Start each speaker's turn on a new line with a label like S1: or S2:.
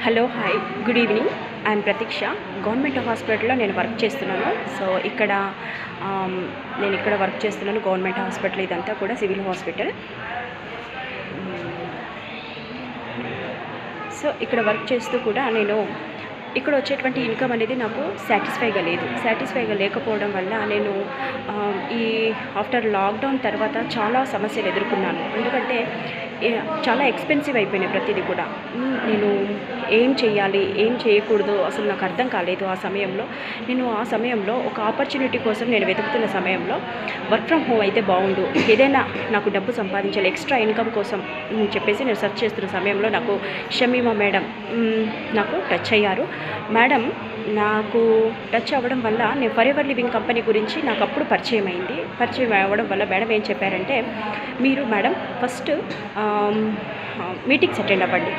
S1: Hello hi good evening. I'm Prateeksha. Government హాస్పిటల్లో నేను work చేస్తున్నాను. సో నేను ఇక్కడ వర్క్ చేస్తున్నాను. గవర్నమెంట్ హాస్పిటల్ ఇదంతా కూడా సివిల్ హాస్పిటల్. సో ఇక్కడ వర్క్ చేస్తూ కూడా నేను ఇక్కడ వచ్చేటువంటి ఇన్కమ్ అనేది నాకు సాటిస్ఫైగా లేకపోవడం వల్ల నేను ఈ ఆఫ్టర్ లాక్డౌన్ తర్వాత చాలా సమస్యలు ఎదుర్కొన్నాను. ఎందుకంటే చాలా ఎక్స్పెన్సివ్ అయిపోయినాయి ప్రతిదీ కూడా. నేను ఏం చేయాలి, ఏం చేయకూడదు అసలు నాకు అర్థం కాలేదు. ఆ సమయంలో ఒక ఆపర్చునిటీ కోసం నేను వెతుకుతున్న సమయంలో వర్క్ ఫ్రమ్ హోమ్ అయితే బాగుండు, ఏదైనా నాకు డబ్బు సంపాదించాలి, ఎక్స్ట్రా ఇన్కమ్ కోసం చెప్పేసి నేను సెర్చ్ చేస్తున్న సమయంలో నాకు షమీమా మేడం నాకు టచ్ అయ్యారు. మేడం నాకు టచ్ అవ్వడం వల్ల నేను ఫర్ ఎవర్ లివింగ్ కంపెనీ గురించి నాకు అప్పుడు పరిచయం అవ్వడం వల్ల మేడం ఏం చెప్పారంటే, మీరు మేడం ఫస్ట్ మీటింగ్స్ అటెండ్ అవ్వండి.